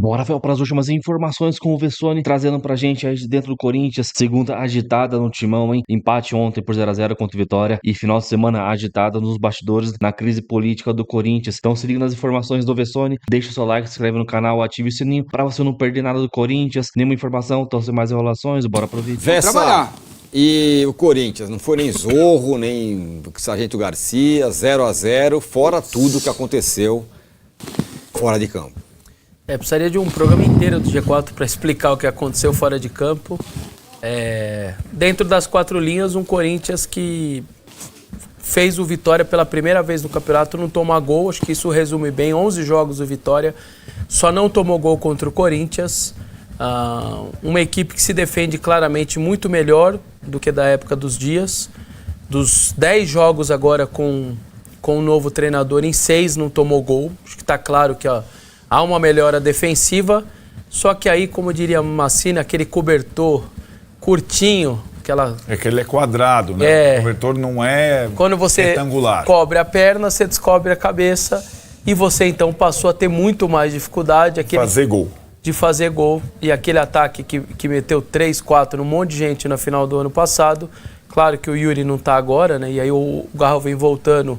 Bora, Fel, para as últimas informações com o Vessone trazendo pra gente aí de dentro do Corinthians. Segunda agitada no timão, hein? Empate ontem por 0-0 contra o Vitória e final de semana agitada nos bastidores na crise política do Corinthians. Então se liga nas informações do Vessone, deixa o seu like, se inscreve no canal, ative o sininho pra você não perder nada do Corinthians, nenhuma informação, então sem mais enrolações, bora pro vídeo. Vessa, e o Corinthians, não foi nem Zorro, nem Sargento Garcia, 0-0, fora tudo que aconteceu fora de campo. Precisaria de um programa inteiro do G4 para explicar o que aconteceu fora de campo. Dentro das quatro linhas, um Corinthians que fez o Vitória pela primeira vez no campeonato não tomar gol. Acho que isso resume bem. 11 jogos do Vitória, só não tomou gol contra o Corinthians. Uma equipe que se defende claramente muito melhor do que da época dos Dias. Dos 10 jogos agora com o novo treinador, em 6 não tomou gol. Acho que está claro que há uma melhora defensiva, só que aí, como diria Massina, aquele cobertor curtinho, É que ele é quadrado, né? O cobertor não é quando você retangular. cobre a perna, você descobre a cabeça e você então passou a ter muito mais dificuldade de fazer gol. E aquele ataque que meteu 3, 4 num monte de gente no final do ano passado. Claro que o Yuri não está agora, né? E aí o Garro vem voltando,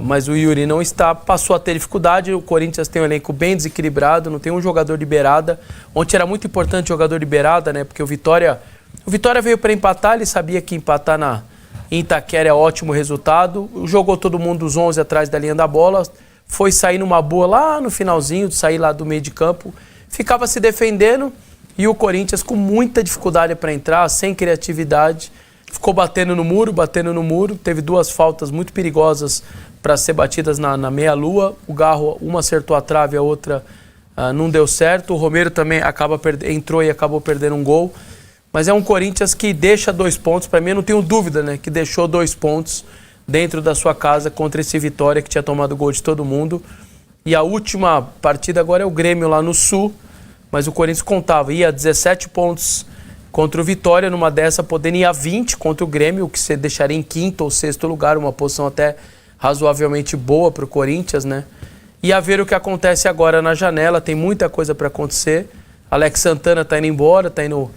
mas o Yuri não está, passou a ter dificuldade. O Corinthians tem um elenco bem desequilibrado, não tem um jogador de beirada. Ontem era muito importante o jogador de beirada, né? Porque o Vitória veio para empatar, ele sabia que empatar em Itaquera é ótimo resultado. Jogou todo mundo os 11 atrás da linha da bola, foi sair numa boa lá no finalzinho, sair lá do meio de campo, ficava se defendendo e o Corinthians com muita dificuldade para entrar, sem criatividade, ficou batendo no muro, teve 2 faltas muito perigosas para ser batidas na meia-lua. O Garro, uma acertou a trave, a outra não deu certo. O Romero também entrou e acabou perdendo um gol. Mas é um Corinthians que deixa 2 pontos. Para mim, eu não tenho dúvida, né? Que deixou 2 pontos dentro da sua casa contra esse Vitória que tinha tomado gol de todo mundo. E a última partida agora é o Grêmio lá no Sul. Mas o Corinthians ia a 17 pontos contra o Vitória, numa dessa podendo ir a 20 contra o Grêmio, o que você deixaria em 5º ou 6º lugar, uma posição até razoavelmente boa para o Corinthians, né? E a ver o que acontece agora na janela, tem muita coisa para acontecer. Alex Santana está indo embora, está indo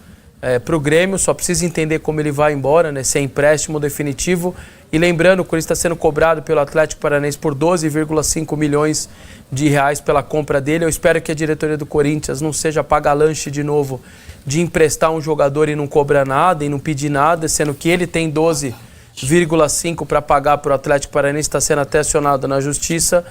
para o Grêmio, só precisa entender como ele vai embora, né? Se é empréstimo definitivo. E lembrando, o Corinthians está sendo cobrado pelo Atlético Paranaense por 12,5 milhões de reais pela compra dele. Eu espero que a diretoria do Corinthians não seja paga-lanche de novo de emprestar um jogador e não cobrar nada e não pedir nada, sendo que ele tem 12,5 para pagar para o Atlético Paranaense, está sendo até acionado na Justiça.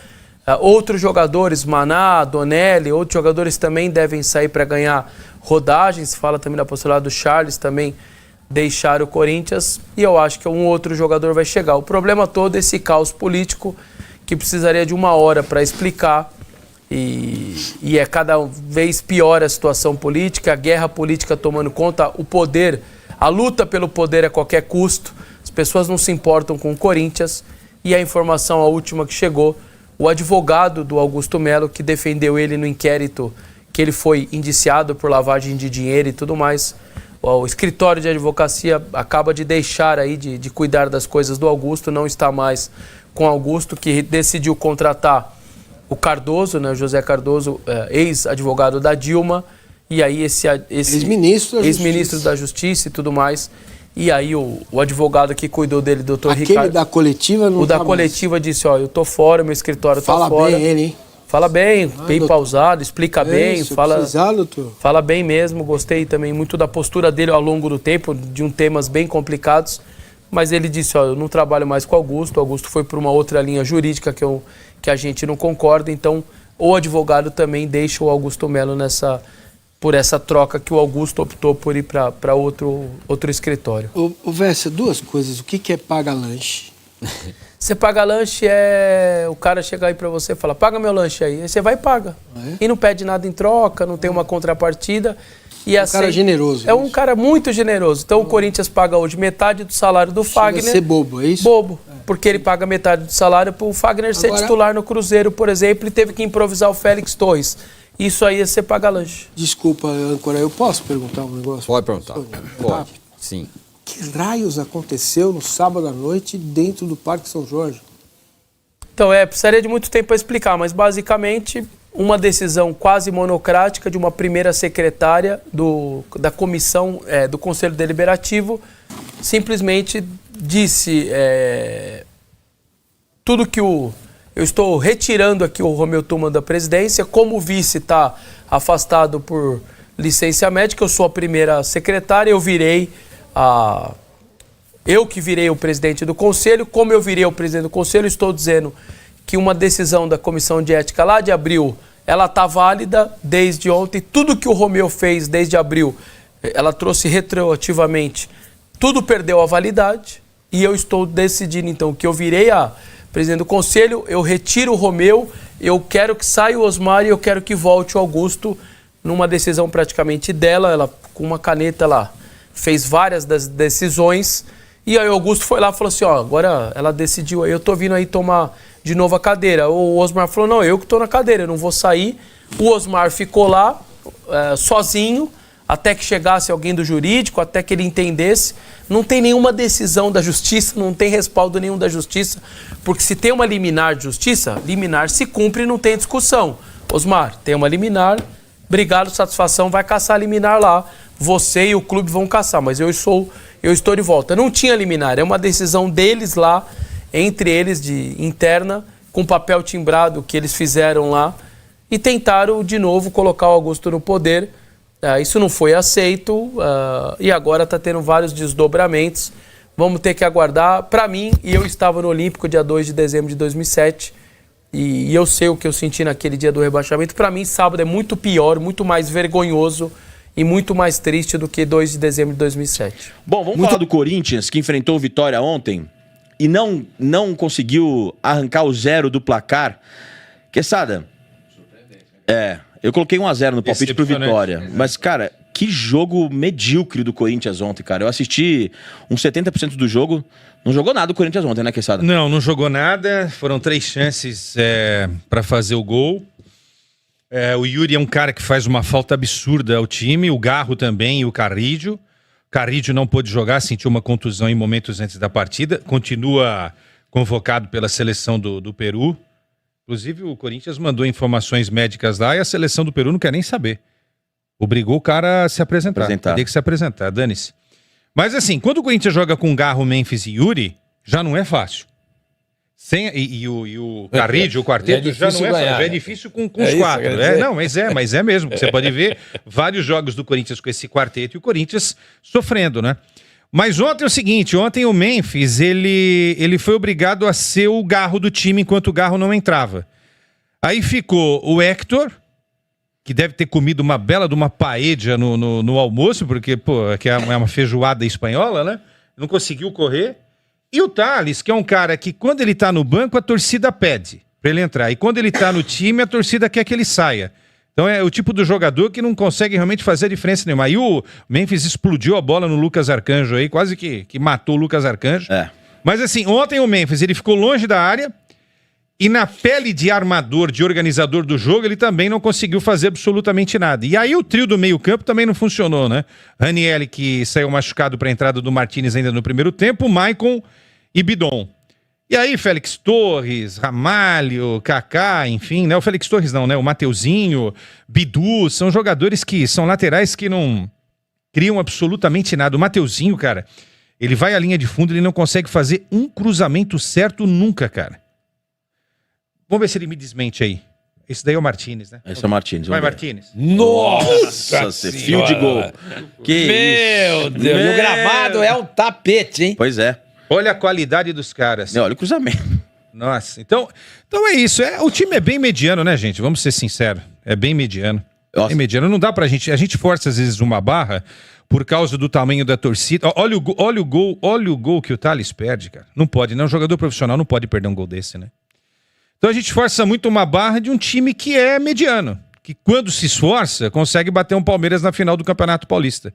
Outros jogadores, Maná, Donelli, outros jogadores também devem sair para ganhar rodagens. Fala também da possibilidade do Charles também deixar o Corinthians. E eu acho que um outro jogador vai chegar. O problema todo é esse caos político que precisaria de 1 hora para explicar. E é cada vez pior a situação política, a guerra política tomando conta, o poder, a luta pelo poder a qualquer custo. As pessoas não se importam com o Corinthians. E a informação, a última que chegou, o advogado do Augusto Melo, que defendeu ele no inquérito, que ele foi indiciado por lavagem de dinheiro e tudo mais, o escritório de advocacia acaba de deixar aí de cuidar das coisas do Augusto, não está mais com o Augusto, que decidiu contratar o Cardoso, né, José Cardoso, ex-advogado da Dilma, e aí esse ex-ministro da Justiça e tudo mais. E aí o advogado que cuidou dele, doutor Ricardo... Aquele da coletiva não O da coletiva mais. Disse, eu tô fora, meu escritório tá fora. Fala bem ele, hein? Fala bem, bem pausado, explica bem, fala bem mesmo. Gostei também muito da postura dele ao longo do tempo, de temas bem complicados. Mas ele disse, eu não trabalho mais com o Augusto. O Augusto foi para uma outra linha jurídica que a gente não concorda. Então, o advogado também deixa o Augusto Melo por essa troca que o Augusto optou por ir para outro escritório. Ô Vessa, 2 coisas. O que é paga-lanche? Você paga lanche é o cara chegar aí pra você e falar, paga meu lanche aí. Aí você vai e paga. E não pede nada em troca, não tem uma contrapartida. E um cara generoso. É um cara muito generoso. Então o Corinthians paga hoje metade do salário do Fagner. Chega a ser bobo, é isso? Bobo. Porque ele paga metade do salário pro Fagner ser titular no Cruzeiro, por exemplo, e teve que improvisar o Félix Torres. Isso aí é ser paga-lanche. Desculpa, âncora, eu posso perguntar um negócio? Pode perguntar. Pode, sim. Que raios aconteceu no sábado à noite dentro do Parque São Jorge? Então, precisaria de muito tempo para explicar, mas basicamente uma decisão quase monocrática de uma primeira secretária da comissão do Conselho Deliberativo, simplesmente disse tudo que eu estou retirando aqui o Romeu Tuma da presidência, como o vice está afastado por licença médica, eu sou a primeira secretária, eu que virei o presidente do conselho, como eu virei o presidente do conselho, estou dizendo que uma decisão da comissão de ética lá de abril, ela está válida desde ontem, tudo que o Romeu fez desde abril, ela trouxe retroativamente, tudo perdeu a validade, e eu estou decidindo então que eu virei a presidente do conselho, eu retiro o Romeu, eu quero que saia o Osmar e eu quero que volte o Augusto, numa decisão praticamente dela, ela com uma caneta ela fez várias das decisões, e aí o Augusto foi lá e falou assim, agora ela decidiu, aí eu tô vindo aí tomar de novo a cadeira. O Osmar falou, não, eu que tô na cadeira, eu não vou sair. O Osmar ficou lá, sozinho, até que chegasse alguém do jurídico, até que ele entendesse. Não tem nenhuma decisão da justiça, não tem respaldo nenhum da justiça, porque se tem uma liminar de justiça, liminar se cumpre e não tem discussão. Osmar, tem uma liminar, obrigado, satisfação, vai caçar a liminar lá. Você e o clube vão caçar, mas eu estou de volta. Não tinha liminar, é uma decisão deles lá, entre eles, interna, com papel timbrado que eles fizeram lá, e tentaram de novo colocar o Augusto no poder. Isso não foi aceito e agora está tendo vários desdobramentos. Vamos ter que aguardar. Para mim, e eu estava no Olímpico dia 2 de dezembro de 2007, e eu sei o que eu senti naquele dia do rebaixamento. Para mim, sábado é muito pior, muito mais vergonhoso e muito mais triste do que 2 de dezembro de 2007. Bom, vamos falar do Corinthians, que enfrentou o Vitória ontem e não conseguiu arrancar o 0 do placar. Quesada, eu coloquei 1-0 no palpite pro Vitória, mas, cara, que jogo medíocre do Corinthians ontem, cara. Eu assisti uns 70% do jogo, não jogou nada o Corinthians ontem, né, Quesada? Não jogou nada, foram 3 chances para fazer o gol. O Yuri é um cara que faz uma falta absurda ao time, o Garro também e o Carrídio. Carrídio não pôde jogar, sentiu uma contusão em momentos antes da partida, continua convocado pela seleção do Peru. Inclusive o Corinthians mandou informações médicas lá e a seleção do Peru não quer nem saber. Obrigou o cara a se apresentar. Teria que se apresentar, dane-se. Mas assim, quando o Corinthians joga com Garro, Memphis e Yuri, já não é fácil. E o Carrídio, o quarteto, já não é fácil. Já é difícil com os 4. Mas é mesmo. Você pode ver vários jogos do Corinthians com esse quarteto e o Corinthians sofrendo, né? Mas ontem é o seguinte, ontem o Memphis, ele foi obrigado a ser o Garro do time enquanto o Garro não entrava. Aí ficou o Héctor, que deve ter comido uma bela de uma paella no almoço, porque, que é uma feijoada espanhola, né? Não conseguiu correr. E o Thales, que é um cara que quando ele tá no banco, a torcida pede pra ele entrar. E quando ele tá no time, a torcida quer que ele saia. Então é o tipo do jogador que não consegue realmente fazer a diferença nenhuma. Aí o Memphis explodiu a bola no Lucas Arcanjo aí, quase que matou o Lucas Arcanjo. Mas assim, ontem o Memphis, ele ficou longe da área e na pele de armador, de organizador do jogo, ele também não conseguiu fazer absolutamente nada. E aí o trio do meio campo também não funcionou, né? Ranieri, que saiu machucado para a entrada do Martínez ainda no primeiro tempo, Maicon e Bidon. E aí Félix Torres, Ramalho, Kaká, enfim, né? O Félix Torres não, né? O Mateuzinho, Bidu, são jogadores que são laterais que não criam absolutamente nada. O Mateuzinho, cara, ele vai à linha de fundo, ele não consegue fazer um cruzamento certo nunca, cara. Vamos ver se ele me desmente aí. Esse daí é o Martínez, né? Esse é o Martínez. Vai, Martínez. Nossa, fio de gol. Que Meu Deus, e o gramado é um tapete, hein? Pois é. Olha a qualidade dos caras. Olha o cruzamento. Nossa, então é isso. O time é bem mediano, né, gente? Vamos ser sinceros. É bem mediano. Bem mediano. Não dá pra gente... A gente força, às vezes, uma barra por causa do tamanho da torcida. Olha o gol que o Thales perde, cara. Não pode, né? Um jogador profissional não pode perder um gol desse, né? Então a gente força muito uma barra de um time que é mediano. Que quando se esforça, consegue bater um Palmeiras na final do Campeonato Paulista.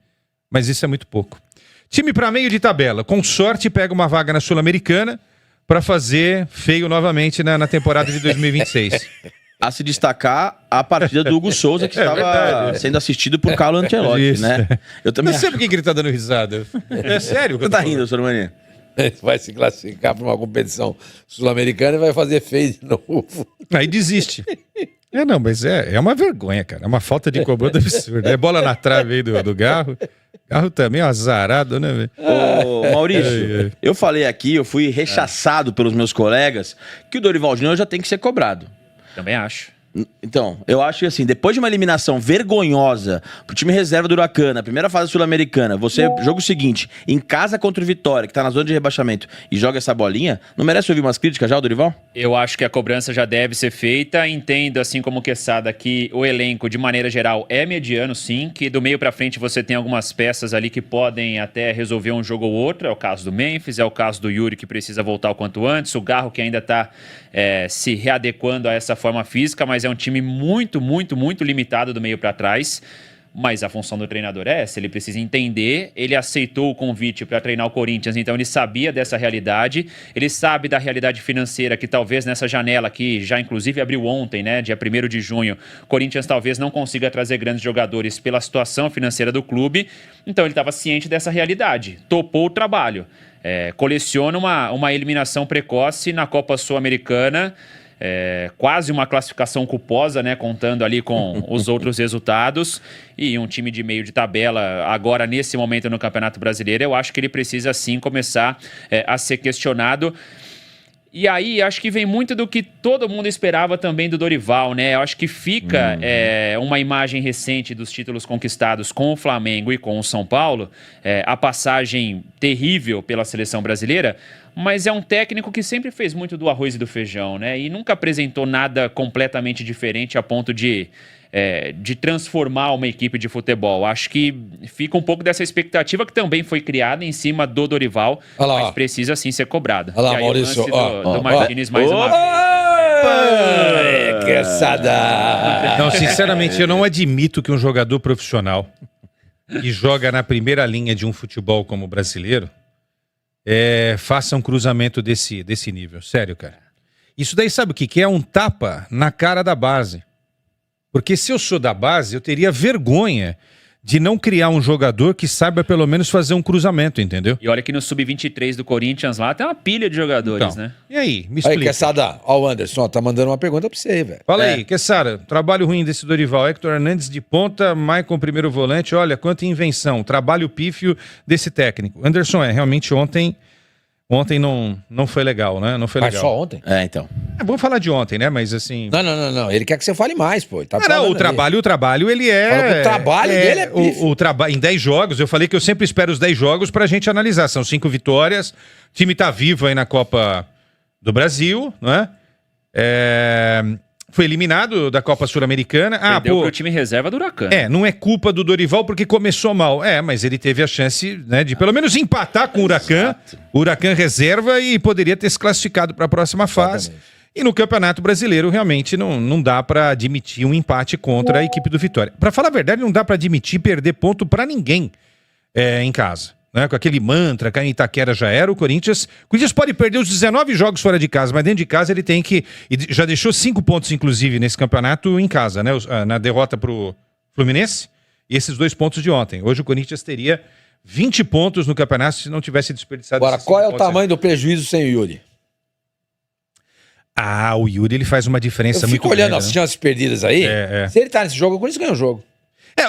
Mas isso é muito pouco. Time para meio de tabela. Com sorte, pega uma vaga na Sul-Americana para fazer feio novamente na temporada de 2026. A se destacar a partida do Hugo Souza, que estava sendo assistido por Carlo Ancelotti, né? Eu também não sei por que ele tá dando risada. É sério? Você tá rindo, senhor Mania? Vai se classificar para uma competição sul-americana e vai fazer feio de novo. Aí desiste. Não, mas é uma vergonha, cara. É uma falta de cobrança absurda. É bola na trave aí do Garro. Garro também é um azarado, né, velho? Ô, Maurício, eu falei aqui, eu fui rechaçado pelos meus colegas, que o Dorival Júnior já tem que ser cobrado. Também acho. Então, eu acho que assim, depois de uma eliminação vergonhosa pro time reserva do Huracan, na primeira fase sul-americana, você joga o seguinte, em casa contra o Vitória, que tá na zona de rebaixamento, e joga essa bolinha, não merece ouvir umas críticas já, o Dorival? Eu acho que a cobrança já deve ser feita. Entendo, assim como o Quesada, que o elenco, de maneira geral, é mediano, sim, que do meio pra frente você tem algumas peças ali que podem até resolver um jogo ou outro. É o caso do Memphis, é o caso do Yuri, que precisa voltar o quanto antes, o Garro, que ainda tá se readequando a essa forma física, mas é um time muito, muito, muito limitado do meio para trás. Mas a função do treinador é essa, ele precisa entender. Ele aceitou o convite para treinar o Corinthians, então ele sabia dessa realidade, ele sabe da realidade financeira, que talvez nessa janela que já inclusive abriu ontem, né, dia 1º de junho, o Corinthians talvez não consiga trazer grandes jogadores pela situação financeira do clube, então ele estava ciente dessa realidade, topou o trabalho. Coleciona uma eliminação precoce na Copa Sul-Americana, quase uma classificação culposa, né, contando ali com os outros resultados, e um time de meio de tabela agora nesse momento no Campeonato Brasileiro. Eu acho que ele precisa sim começar a ser questionado. E aí, acho que vem muito do que todo mundo esperava também do Dorival, né? Eu acho que fica uma imagem recente dos títulos conquistados com o Flamengo e com o São Paulo, a passagem terrível pela seleção brasileira, mas é um técnico que sempre fez muito do arroz e do feijão, né? E nunca apresentou nada completamente diferente a ponto de transformar uma equipe de futebol. Acho que fica um pouco dessa expectativa que também foi criada em cima do Dorival, mas precisa sim ser cobrada. Olha lá, Maurício. Do Martínez mais uma vez. Não, sinceramente, eu não admito que um jogador profissional que joga na primeira linha de um futebol como o brasileiro faça um cruzamento desse nível. Sério, cara. Isso daí sabe o que é? Um tapa na cara da base. Porque se eu sou da base, eu teria vergonha de não criar um jogador que saiba pelo menos fazer um cruzamento, entendeu? E olha que no Sub-23 do Corinthians lá tem uma pilha de jogadores, então, né? E aí, me explica. Aí, Quesada, ó, o Anderson, tá mandando uma pergunta pra você, velho. Fala aí, Quesada, trabalho ruim desse Dorival. Hector Hernandes de ponta, Maicon primeiro volante, olha, quanta invenção, trabalho pífio desse técnico. Anderson, realmente ontem não foi legal, né? Não foi legal. Mas só ontem? Então. Vamos falar de ontem, né? Mas assim... Não. Ele quer que você fale mais, pô. Tá o trabalho, ele é... Fala que o trabalho dele é pífio. O trabalho em 10 jogos, eu falei que eu sempre espero os 10 jogos pra gente analisar. São 5 vitórias, o time tá vivo aí na Copa do Brasil, não é? Foi eliminado da Copa Sul-Americana. Perdeu pro time reserva do Huracan. Não é culpa do Dorival porque começou mal. Mas ele teve a chance, né, de pelo menos empatar com o Huracan. O Huracan reserva e poderia ter se classificado para a próxima fase. Exatamente. E no Campeonato Brasileiro realmente não dá para admitir um empate contra a equipe do Vitória. Para falar a verdade, não dá para admitir perder ponto para ninguém em casa. Né, com aquele mantra que a Itaquera já era, o Corinthians pode perder os 19 jogos fora de casa, mas dentro de casa ele tem que... E já deixou 5 pontos, inclusive, nesse campeonato em casa, né? Na derrota pro Fluminense e esses 2 pontos de ontem. Hoje o Corinthians teria 20 pontos no campeonato se não tivesse desperdiçado... Agora, qual é o tamanho do prejuízo sem o Yuri? O Yuri ele faz uma diferença muito grande. Eu fico olhando as chances perdidas aí. Se ele tá nesse jogo, o Corinthians ganha o jogo.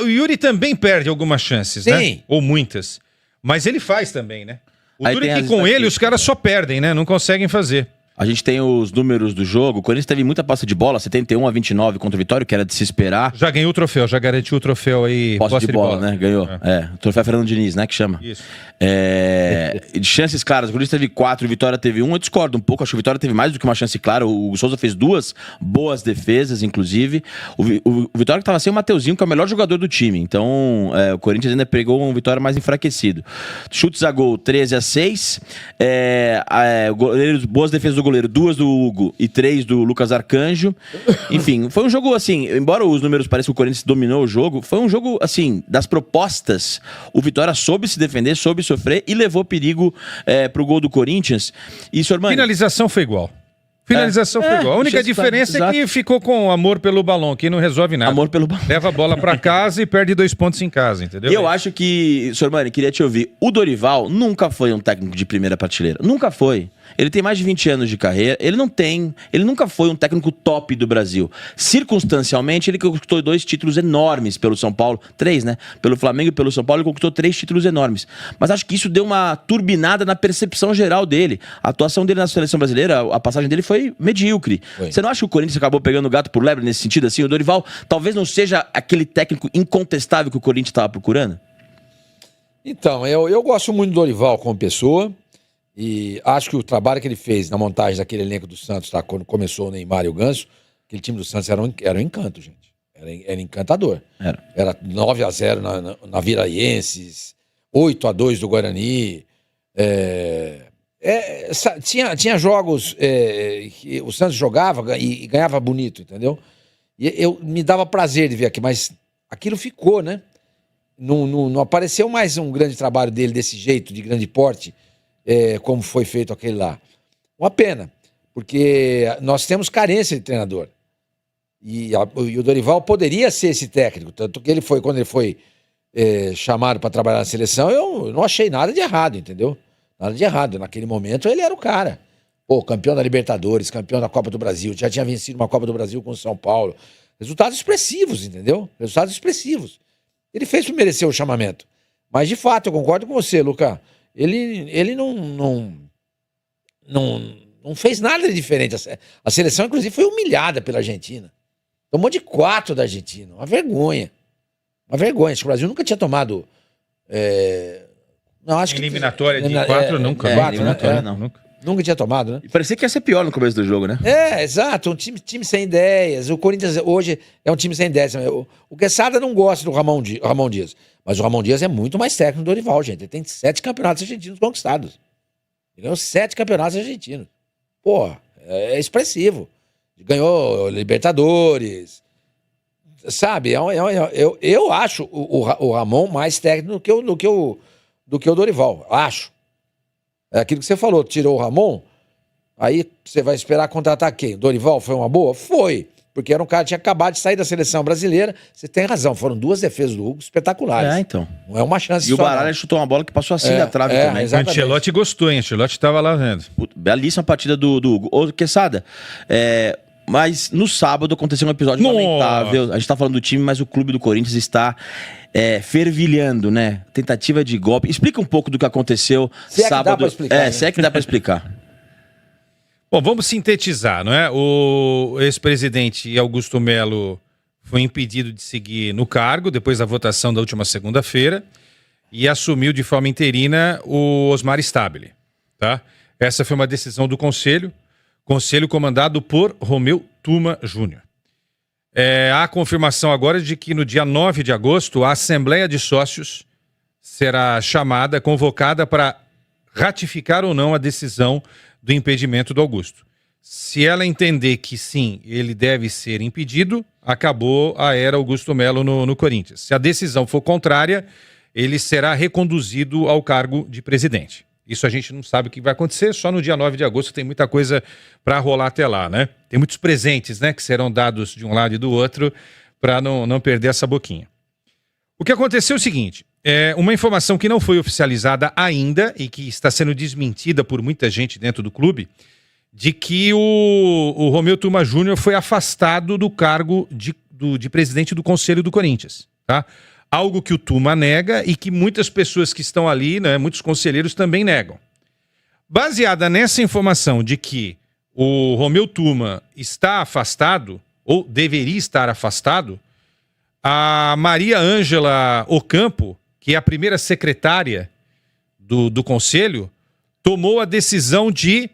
O Yuri também perde algumas chances, sim, né? Ou muitas. Mas ele faz também, né? O duro é que com ele os caras só perdem, né? Não conseguem fazer. A gente tem os números do jogo. O Corinthians teve muita posse de bola, 71-29 contra o Vitória, que era de se esperar. Já ganhou o troféu, já garantiu o troféu aí. Posse de bola, né? Ganhou. O troféu Fernando Diniz, né? Que chama. Isso. De chances claras, o Corinthians teve 4, o Vitória teve 1. Eu discordo um pouco, acho que o Vitória teve mais do que uma chance clara. O Souza fez 2 boas defesas, inclusive. O Vitória que estava sem o Mateuzinho, que é o melhor jogador do time. Então, o Corinthians ainda pegou um Vitória mais enfraquecido. Chutes a gol, 13-6. Boas defesas do goleiro, 2 do Hugo e 3 do Lucas Arcanjo. Enfim, foi um jogo assim, embora os números pareçam que o Corinthians dominou o jogo, foi um jogo assim, das propostas, o Vitória soube se defender, soube sofrer e levou perigo pro gol do Corinthians. E, Sormani, finalização foi igual. Finalização foi igual. A única diferença é que ficou com amor pelo balão, que não resolve nada. Amor pelo balão. Leva a bola pra casa e perde 2 pontos em casa, entendeu? E eu acho que, Sormani, queria te ouvir. O Dorival nunca foi um técnico de primeira prateleira. Nunca foi. Ele tem mais de 20 anos de carreira. Ele nunca foi um técnico top do Brasil. Circunstancialmente, ele conquistou 2 títulos enormes pelo São Paulo. 3, né? Pelo Flamengo e pelo São Paulo, ele conquistou 3 títulos enormes. Mas acho que isso deu uma turbinada na percepção geral dele. A atuação dele na seleção brasileira, a passagem dele foi medíocre. Você não acha que o Corinthians acabou pegando o gato por lebre nesse sentido assim? O Dorival talvez não seja aquele técnico incontestável que o Corinthians estava procurando? Então, eu gosto muito do Dorival como pessoa e acho que o trabalho que ele fez na montagem daquele elenco do Santos, tá, quando começou o Neymar e o Ganso, aquele time do Santos era um encanto, gente. Era encantador. Era 9-0 na Viraienses, 8-2 do Guarani. Tinha jogos que o Santos jogava e ganhava bonito, entendeu? E me dava prazer de ver aqui, mas aquilo ficou, né? Não apareceu mais um grande trabalho dele desse jeito, de grande porte, como foi feito aquele lá. Uma pena, porque nós temos carência de treinador. E o Dorival poderia ser esse técnico, tanto que quando ele foi chamado para trabalhar na seleção, eu não achei nada de errado, entendeu? Nada de errado. Naquele momento ele era o cara. Pô, campeão da Libertadores, campeão da Copa do Brasil, já tinha vencido uma Copa do Brasil com o São Paulo. Resultados expressivos, entendeu? Resultados expressivos. Ele fez por merecer o chamamento. Mas, de fato, eu concordo com você, Luca. Ele não fez nada de diferente. A seleção, inclusive, foi humilhada pela Argentina. Tomou de 4 da Argentina. Uma vergonha. Uma vergonha. Acho que o Brasil nunca tinha tomado... Não, acho que... Eliminatória de 4 nunca. Eliminatória não. Nunca. Nunca tinha tomado, né? E parecia que ia ser pior no começo do jogo, né? Exato. Um time sem ideias. O Corinthians hoje é um time sem ideias. O Quesada não gosta do Ramon Dias. Mas o Ramon Dias é muito mais técnico do Dorival, gente. Ele tem 7 campeonatos argentinos conquistados. Ele ganhou 7 campeonatos argentinos. Pô, é expressivo. Ganhou Libertadores. Sabe? Eu acho o Ramon mais técnico do que o Dorival. Acho. É aquilo que você falou, tirou o Ramon, aí você vai esperar contratar quem? O Dorival foi uma boa? Foi, porque era um cara que tinha acabado de sair da seleção brasileira. Você tem razão, foram 2 defesas do Hugo espetaculares. Então. Não é uma chance só. E o Baralha chutou uma bola que passou assim da trave também. Exatamente. O Ancelotti gostou, hein? O Ancelotti estava lá vendo. Belíssima partida do Hugo. Ô, Quesada, mas no sábado aconteceu um episódio lamentável. A gente tá falando do time, mas o clube do Corinthians está fervilhando, né? Tentativa de golpe. Explica um pouco do que aconteceu sábado. Se é que dá pra explicar. Bom, vamos sintetizar, não é? O ex-presidente Augusto Melo foi impedido de seguir no cargo depois da votação da última segunda-feira e assumiu de forma interina o Osmar Stabile, tá? Essa foi uma decisão do Conselho comandado por Romeu Tuma Júnior. Há confirmação agora de que no dia 9 de agosto a Assembleia de Sócios será convocada para ratificar ou não a decisão do impedimento do Augusto. Se ela entender que sim, ele deve ser impedido, acabou a era Augusto Melo no Corinthians. Se a decisão for contrária, ele será reconduzido ao cargo de presidente. Isso a gente não sabe o que vai acontecer, só no dia 9 de agosto tem muita coisa para rolar até lá, né? Tem muitos presentes, né, que serão dados de um lado e do outro para não perder essa boquinha. O que aconteceu é o seguinte, uma informação que não foi oficializada ainda e que está sendo desmentida por muita gente dentro do clube, de que o Romeu Tuma Júnior foi afastado do cargo de presidente do Conselho do Corinthians, tá? Algo que o Tuma nega e que muitas pessoas que estão ali, né, muitos conselheiros também negam. Baseada nessa informação de que o Romeu Tuma está afastado, ou deveria estar afastado, a Maria Ângela Ocampo, que é a primeira secretária do Conselho, tomou a decisão de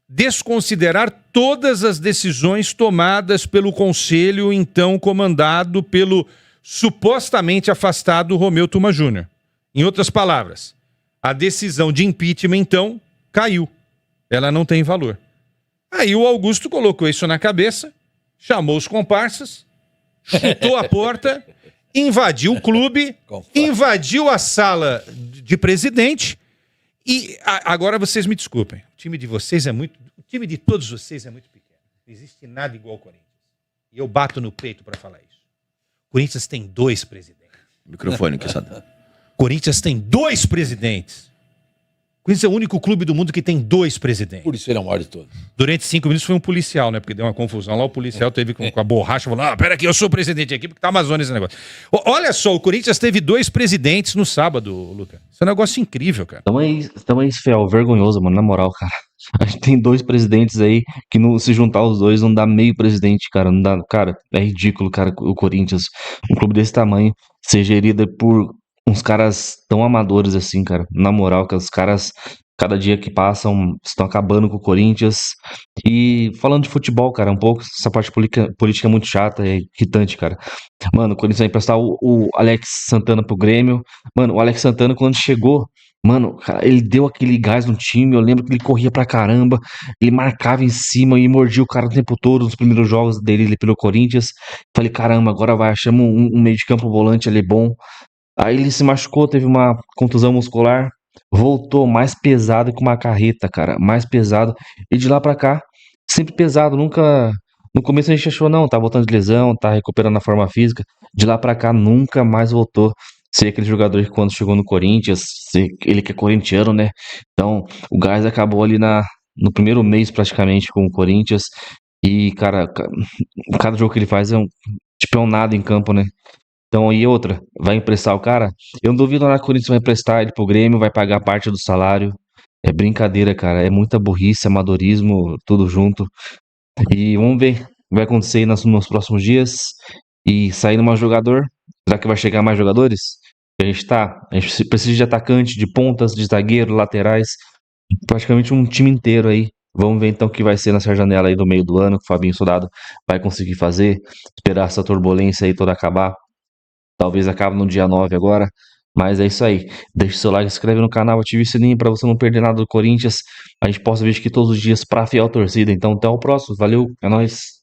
desconsiderar todas as decisões tomadas pelo Conselho, então comandado pelo supostamente afastado Romeu Tuma Júnior. Em outras palavras, a decisão de impeachment, então, caiu. Ela não tem valor. Aí o Augusto colocou isso na cabeça, chamou os comparsas, chutou a porta, invadiu o clube, invadiu a sala de presidente e agora vocês me desculpem. O time de vocês o time de todos vocês é muito pequeno. Não existe nada igual ao Corinthians. E eu bato no peito para falar isso. Corinthians tem 2 presidentes. Microfone, que sabe. Corinthians tem 2 presidentes. Corinthians é o único clube do mundo que tem 2 presidentes. Por isso ele é o maior de todos. Durante 5 minutos foi um policial, né? Porque deu uma confusão lá, o policial teve com a borracha, falou, pera aqui, eu sou o presidente aqui, porque tá Amazônia esse negócio. Olha só, o Corinthians teve 2 presidentes no sábado, Luca. Isso é um negócio incrível, cara. Então é isso, Fel, vergonhoso, mano, na moral, cara. A gente tem 2 presidentes aí, que se juntar os 2 não dá meio presidente, cara. Não dá, cara, é ridículo, cara, o Corinthians, um clube desse tamanho, ser gerido por uns caras tão amadores assim, cara. Na moral, que os caras, cada dia que passam, estão acabando com o Corinthians. E falando de futebol, cara, um pouco, essa parte política é muito chata, é irritante, cara. Mano, o Corinthians vai emprestar o Alex Santana pro Grêmio. Mano, o Alex Santana, quando chegou, mano, cara, ele deu aquele gás no time. Eu lembro que ele corria pra caramba, ele marcava em cima e mordia o cara o tempo todo nos primeiros jogos dele pelo Corinthians. Falei, caramba, agora vai, chama um meio de campo volante ali bom. Aí ele se machucou, teve uma contusão muscular, voltou mais pesado que uma carreta, cara, mais pesado. E de lá pra cá, sempre pesado, nunca... No começo a gente achou, não, tá voltando de lesão, tá recuperando a forma física. De lá pra cá, nunca mais voltou. Ser aquele jogador que quando chegou no Corinthians, ele que é corintiano, né? Então, o gás acabou ali no primeiro mês praticamente com o Corinthians. E, cara, cada jogo que ele faz é um nada em campo, né? Então, e outra, vai emprestar o cara? Eu não duvido nada que o Corinthians vai emprestar ele pro Grêmio, vai pagar parte do salário. É brincadeira, cara. É muita burrice, amadorismo, tudo junto. E vamos ver o que vai acontecer aí nos próximos dias. E saindo mais jogador, será que vai chegar mais jogadores? A gente precisa de atacante, de pontas, de zagueiro, laterais, praticamente um time inteiro aí. Vamos ver então o que vai ser nessa janela aí do meio do ano, que o Fabinho Soldado vai conseguir fazer, esperar essa turbulência aí toda acabar. Talvez acabe no dia 9 agora, mas é isso aí. Deixa o seu like, se inscreve no canal, ative o sininho pra você não perder nada do Corinthians. A gente posta vídeo aqui todos os dias pra fiel torcida. Então até o próximo, valeu, é nóis.